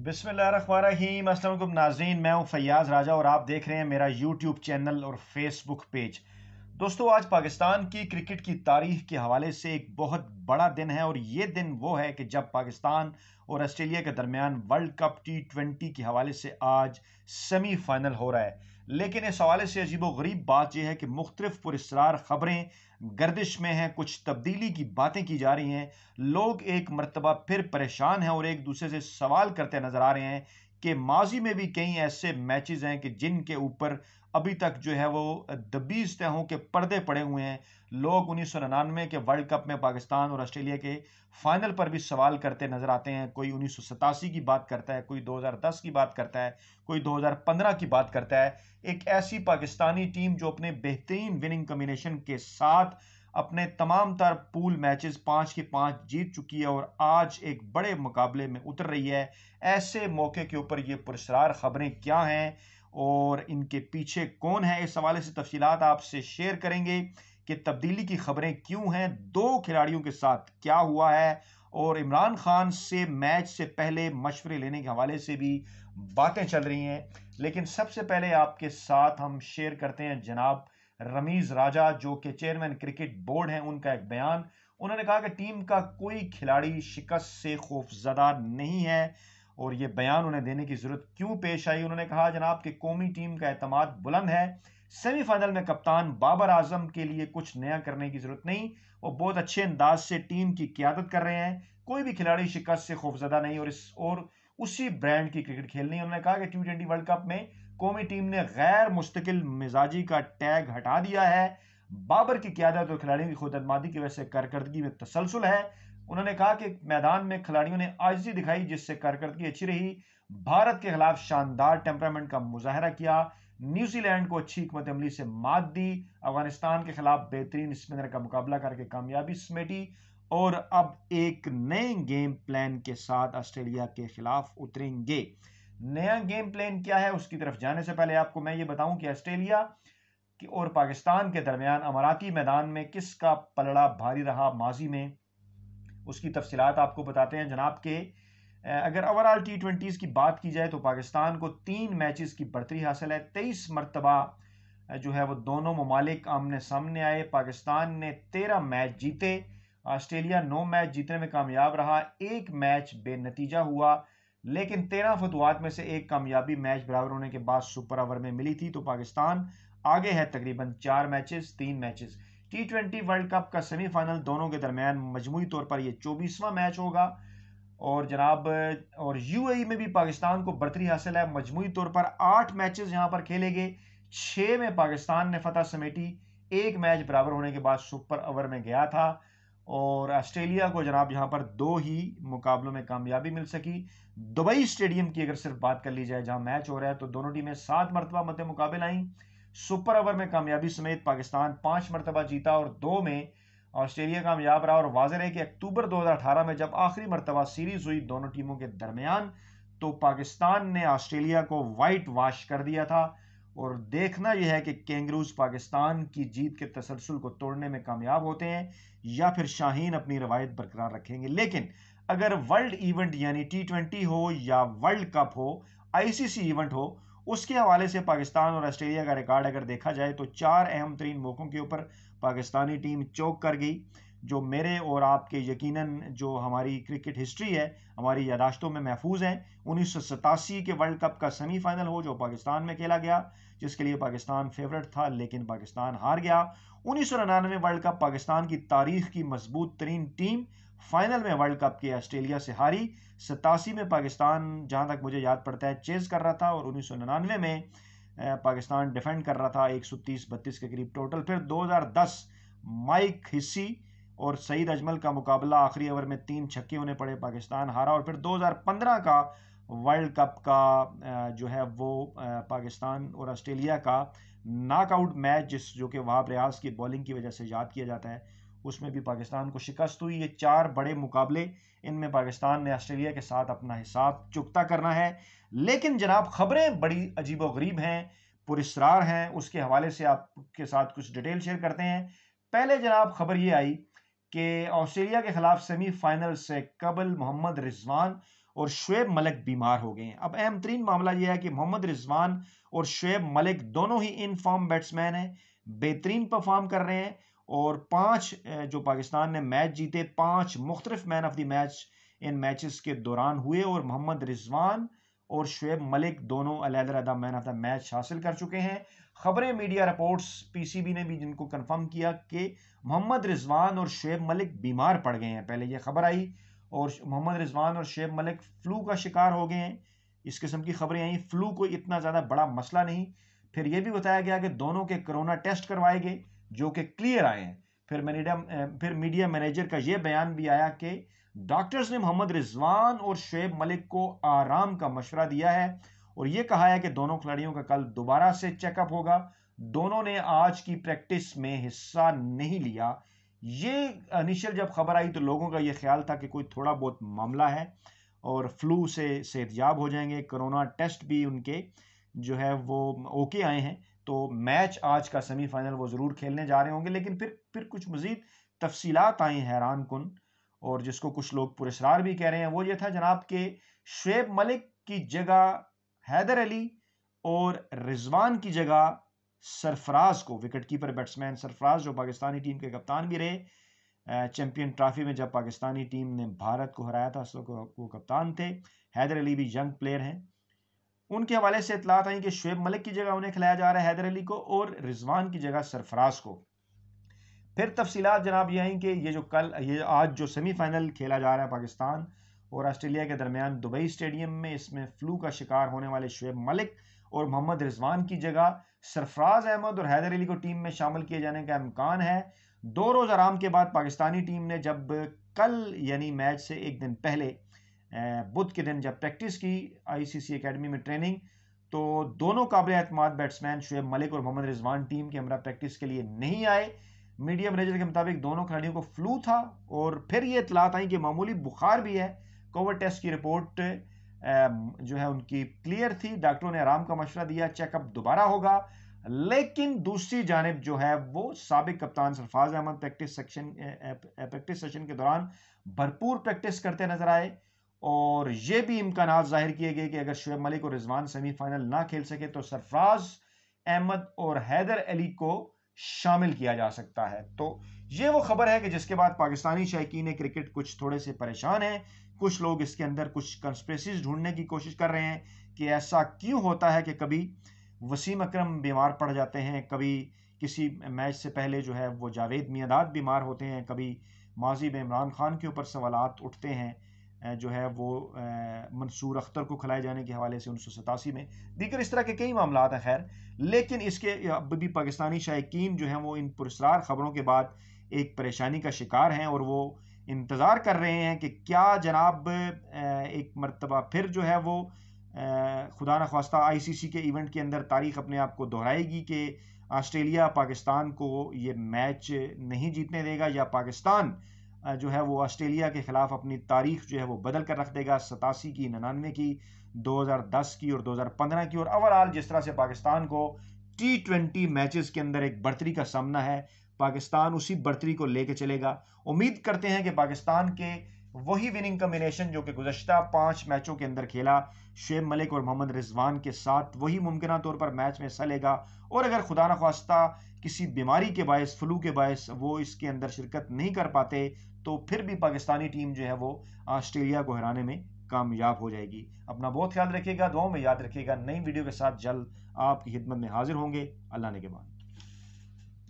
बिस्मिल्लाहिर्रहमानिर्रहीम। अस्सलाम वालेकुम नाज़रीन, मैं हूं फैयाज़ राजा और आप देख रहे हैं मेरा यूट्यूब चैनल और फेसबुक पेज। दोस्तों, आज पाकिस्तान की क्रिकेट की तारीख के हवाले से एक बहुत बड़ा दिन है और ये दिन वो है कि जब पाकिस्तान और ऑस्ट्रेलिया के दरमियान वर्ल्ड कप T20 के हवाले से आज सेमीफाइनल हो रहा है। लेकिन इस हवाले से अजीबोगरीब बात यह है कि मुख्तलिफ पुरस्रार खबरें गर्दिश में हैं, कुछ तब्दीली की बातें की जा रही हैं। लोग एक मरतबा फिर परेशान हैं और एक दूसरे से सवाल करते नजर आ रहे हैं कि माजी में भी कई ऐसे मैचेस हैं कि जिनके ऊपर अभी तक जो है वो दबीज तहों के पर्दे पड़े हुए हैं। लोग 1999 के वर्ल्ड कप में पाकिस्तान और ऑस्ट्रेलिया के फाइनल पर भी सवाल करते नजर आते हैं। कोई 1987 की बात करता है, कोई 2010 की बात करता है, कोई 2015 की बात करता है। एक ऐसी पाकिस्तानी टीम जो अपने बेहतरीन विनिंग कॉम्बिनेशन के साथ अपने तमाम तर पूल मैचेस 5 के 5 जीत चुकी है और आज एक बड़े मुकाबले में उतर रही है। ऐसे मौके के ऊपर ये पुरस्कार खबरें क्या हैं और इनके पीछे कौन है, इस हवाले से तफसीलात आपसे शेयर करेंगे कि तब्दीली की खबरें क्यों हैं, दो खिलाड़ियों के साथ क्या हुआ है और इमरान खान से मैच से पहले मशवरे लेने के हवाले से भी बातें चल रही हैं। लेकिन सबसे पहले आपके साथ हम शेयर करते हैं जनाब रमीज राजा, जो कि चेयरमैन क्रिकेट बोर्ड हैं, उनका एक बयान। उन्होंने कहा कि टीम का कोई खिलाड़ी शिकस्त से खौफजदा नहीं है और यह बयान उन्हें देने की जरूरत क्यों पेश आई। उन्होंने कहा जनाब कि कौमी टीम का एतमाद बुलंद है, सेमीफाइनल में कप्तान बाबर आजम के लिए कुछ नया करने की जरूरत नहीं, वो बहुत अच्छे अंदाज से टीम की क्यादत कर रहे हैं। कोई भी खिलाड़ी शिकस्त से खौफजदा नहीं और उसी ब्रांड की क्रिकेट खेलनी है। उन्होंने कहा कि T20 वर्ल्ड कप में कौमी टीम ने गैर मुस्तकिल मिजाजी का टैग हटा दिया है। बाबर की क्यादत और खिलाड़ियों की खुदअतमादी की वजह से कारकर्दगी में तसलसल है। उन्होंने कहा कि मैदान में खिलाड़ियों ने आजिज़ी दिखाई जिससे कारकर्दगी अच्छी रही। भारत के खिलाफ शानदार टेम्परामेंट का मुजाहरा किया, न्यूजीलैंड को अच्छी हिकमत अमली से मात दी, अफगानिस्तान के खिलाफ बेहतरीन स्पिनर का मुकाबला करके कामयाबी समेटी और अब एक नए गेम प्लान के साथ ऑस्ट्रेलिया के खिलाफ उतरेंगे। नया गेम प्लान क्या है, उसकी तरफ जाने से पहले आपको मैं ये बताऊं कि ऑस्ट्रेलिया और पाकिस्तान के दरमियान अमाराती मैदान में किसका पलड़ा भारी रहा माजी में, उसकी तफसीलात आपको बताते हैं जनाब के। अगर ओवरऑल T20s की बात की जाए तो पाकिस्तान को 3 मैचेस की बढ़तरी हासिल है। 23 मरतबा जो है वो दोनों ममालिक आमने सामने आए। पाकिस्तान ने 13 मैच जीते, ऑस्ट्रेलिया 9 मैच जीतने में कामयाब रहा, एक मैच बेनतीजा हुआ। लेकिन 13 फतवात में से एक कामयाबी मैच बराबर होने के बाद सुपर ओवर में मिली थी, तो पाकिस्तान आगे है तकरीबन 4 matches 3 matches. T20 world cup का सेमीफाइनल दोनों के दरमियान मजमूई तौर पर यह 24वां मैच होगा और जनाब और यूएई में भी पाकिस्तान को बढ़तरी हासिल है। मजमूई तौर पर 8 मैचेस यहां पर खेले गए, 6 में पाकिस्तान ने फतह समेटी, एक मैच बराबर होने के बाद सुपर ओवर में गया था और ऑस्ट्रेलिया को जनाब यहां पर 2 ही मुकाबलों में कामयाबी मिल सकी। दुबई स्टेडियम की अगर सिर्फ बात कर ली जाए जहां मैच हो रहा है, तो दोनों टीमें 7 मरतबा मद्दे मुकाबले आई। सुपर ओवर में कामयाबी समेत पाकिस्तान 5 मरतबा जीता और 2 में ऑस्ट्रेलिया कामयाब रहा। और वाज़ेह है कि अक्टूबर 2018 में जब आखिरी मरतबा सीरीज हुई दोनों टीमों के दरमियान, तो पाकिस्तान ने ऑस्ट्रेलिया को वाइट वॉश कर दिया था। और देखना यह है कि कैंगरूज पाकिस्तान की जीत के तसलसल को तोड़ने में कामयाब होते हैं या फिर शाहीन अपनी रवायत बरकरार रखेंगे। लेकिन अगर वर्ल्ड इवेंट यानी T20 हो या वर्ल्ड कप हो, ICC इवेंट हो, उसके हवाले से पाकिस्तान और ऑस्ट्रेलिया का रिकॉर्ड अगर देखा जाए तो 4 अहम तरीन मौकों के ऊपर पाकिस्तानी टीम चौक कर गई, जो मेरे और आपके यकीनन जो हमारी क्रिकेट हिस्ट्री है, हमारी यादाश्तों में महफूज है। 1987 के वर्ल्ड कप का सेमीफाइनल हो जो पाकिस्तान में खेला गया, जिसके लिए पाकिस्तान फेवरेट था लेकिन पाकिस्तान हार गया। 1999 वर्ल्ड कप पाकिस्तान की तारीख की मजबूत तरीन टीम फाइनल में वर्ल्ड कप के ऑस्ट्रेलिया से हारी। 87 में पाकिस्तान, जहां तक मुझे याद पड़ता है, चेज कर रहा था और 1999 में पाकिस्तान डिफेंड कर रहा था 130-32 के करीब टोटल। फिर 2010 माइक हिस्सी और सईद अजमल का मुकाबला, आखिरी ओवर में 3 छक्के होने पड़े, पाकिस्तान हारा। और फिर 2015 का वर्ल्ड कप का जो है वो पाकिस्तान और ऑस्ट्रेलिया का नॉकआउट मैच जो कि वहाब रियाज की बॉलिंग की वजह से याद किया जाता है, उसमें भी पाकिस्तान को शिकस्त हुई। ये 4 बड़े मुकाबले, इनमें पाकिस्तान ने ऑस्ट्रेलिया के साथ अपना हिसाब चुकता करना है। लेकिन जनाब खबरें बड़ी अजीबोगरीब हैं, पुरस्रार हैं, उसके हवाले से आपके साथ कुछ डिटेल शेयर करते हैं। पहले जनाब खबर ये आई कि ऑस्ट्रेलिया के खिलाफ सेमीफाइनल से कबल मोहम्मद रिजवान और शुएब मलिक बीमार हो गए हैं। अब अहम तरीन मामला यह है कि मोहम्मद रिजवान और शुएब मलिक दोनों ही इन फॉर्म बैट्समैन हैं, बेहतरीन परफॉर्म कर रहे हैं और 5 जो पाकिस्तान ने मैच जीते, 5 मुख्तलिफ man of the match in matches के दौरान हुए और मोहम्मद रिजवान और शुएब मलिक दोनों अलग-अलग मैन ऑफ द मैच हासिल कर चुके हैं। खबरें, मीडिया रिपोर्ट्स, पीसीबी ने भी जिनको कंफर्म किया कि मोहम्मद रिजवान और शुएब मलिक बीमार पड़ गए हैं। पहले यह खबर आई और मोहम्मद रिजवान और शुएब मलिक फ्लू का शिकार हो गए हैं। इस किस्म की खबरें आई। फ्लू कोई इतना ज़्यादा बड़ा मसला नहीं। फिर यह भी बताया गया कि दोनों के कोरोना टेस्ट करवाए गए जो कि क्लियर आए हैं। फिर मीडिया मैनेजर का यह बयान भी आया कि डॉक्टर्स ने मोहम्मद रिजवान और शुएब मलिक को आराम का मशवरा दिया है और यह कहा है कि दोनों खिलाड़ियों का कल दोबारा से चेकअप होगा। दोनों ने आज की प्रैक्टिस में हिस्सा नहीं लिया। ये इनिशियल जब खबर आई तो लोगों का यह ख्याल था कि कोई थोड़ा बहुत मामला है और फ्लू से सेहतयाब हो जाएंगे। कोरोना टेस्ट भी उनके जो है वो ओके आए हैं, तो मैच आज का सेमीफाइनल वो ज़रूर खेलने जा रहे होंगे। लेकिन फिर कुछ मज़ीद तफसीलात आई हैरान कुन और जिसको कुछ लोग पुरस्कार भी कह रहे हैं। वो ये था जनाब के शुएब मलिक की जगह हैदर अली और रिजवान की जगह सरफराज को, विकेटकीपर बैट्समैन सरफराज जो पाकिस्तानी टीम के कप्तान भी रहे, चैंपियन ट्रॉफी में जब पाकिस्तानी टीम ने भारत को हराया था वो कप्तान थे। हैदर अली भी यंग प्लेयर हैं। उनके हवाले से इतलात आई कि शुएब मलिक की जगह उन्हें खिलाया जा रहा है हैदर अली को और रिजवान की जगह सरफराज को। फिर तफसीलात जनाब ये आई कि ये आज जो सेमीफाइनल खेला जा रहा है पाकिस्तान और ऑस्ट्रेलिया के दरमियान दुबई स्टेडियम में, इसमें फ्लू का शिकार होने वाले शुएब मलिक और मोहम्मद रिजवान की जगह सरफराज अहमद और हैदर अली को टीम में शामिल किए जाने का इम्कान है। 2 रोज़ आराम के बाद पाकिस्तानी टीम ने जब कल यानी मैच से एक दिन पहले बुध के दिन जब प्रैक्टिस की आईसीसी एकेडमी में ट्रेनिंग, तो दोनों काबिल एतमाद बैट्समैन शुएब मलिक और मोहम्मद रिजवान टीम के हमरा प्रैक्टिस के लिए नहीं आए। मीडिया मैनेजर के मुताबिक दोनों खिलाड़ियों को फ्लू था और फिर ये इतलात आई कि मामूली बुखार भी है। कोविड टेस्ट की रिपोर्ट जो है उनकी क्लियर थी। डॉक्टरों ने आराम का मशवरा दिया, चेकअप दोबारा होगा। लेकिन दूसरी जानिब जो है वो साबिक कप्तान सरफराज अहमद प्रैक्टिस सेशन के दौरान भरपूर प्रैक्टिस करते नजर आए और ये भी इम्कानात जाहिर किए गए कि अगर शुएब मलिक और रिजवान सेमीफाइनल ना खेल सके तो सरफराज अहमद और हैदर अली को शामिल किया जा सकता है। तो ये वो खबर है कि जिसके बाद पाकिस्तानी शायकीन क्रिकेट कुछ थोड़े से परेशान हैं। कुछ लोग इसके अंदर कुछ कंस्पिरेसीज ढूंढने की कोशिश कर रहे हैं कि ऐसा क्यों होता है कि कभी वसीम अकरम बीमार पड़ जाते हैं, कभी किसी मैच से पहले जो है वो जावेद मियांदाद बीमार होते हैं, कभी माजी में इमरान खान के ऊपर सवालात उठते हैं जो है वो मंसूर अख्तर को खिलाए जाने के हवाले से 1987 में, दीगर इस तरह के कई मामला हैं। खैर, लेकिन इसके अब भी पाकिस्तानी शायकीन जो हैं वो इन पुरस्कार खबरों के बाद एक परेशानी का शिकार हैं और वो इंतज़ार कर रहे हैं कि क्या जनाब एक मरतबा फिर जो है वो खुदा न ख्वास्ता आईसीसी के इवेंट के अंदर तारीख अपने आप को दोहराएगी कि ऑस्ट्रेलिया पाकिस्तान को ये मैच नहीं जीतने देगा या पाकिस्तान जो है वो ऑस्ट्रेलिया के खिलाफ अपनी तारीख जो है वो बदल कर रख देगा, 87 की, 99 की, 2010 की और 2015 की। और ओवरऑल जिस तरह से पाकिस्तान को T20 मैचेस के अंदर एक बढ़तरी का सामना है, पाकिस्तान उसी बढ़तरी को लेके चलेगा। उम्मीद करते हैं कि पाकिस्तान के वही विनिंग कॉम्बिनेशन जो कि गुज़श्ता 5 मैचों के अंदर खेला शुएब मलिक और मोहम्मद रिजवान के साथ, वही मुमकिन तौर पर मैच में हिस्सा लेगा। और अगर खुदा न ख्वास्ता किसी बीमारी के बायस, फ्लू के बायस वो इसके अंदर शिरकत नहीं कर पाते तो फिर भी पाकिस्तानी टीम जो है वो ऑस्ट्रेलिया को हराने में कामयाब हो जाएगी। अपना बहुत ख्याल रखिएगा, दुआओं में याद रखिएगा। नई वीडियो के साथ जल्द आपकी खिदमत में हाजिर होंगे। अल्लाह ने के बाद।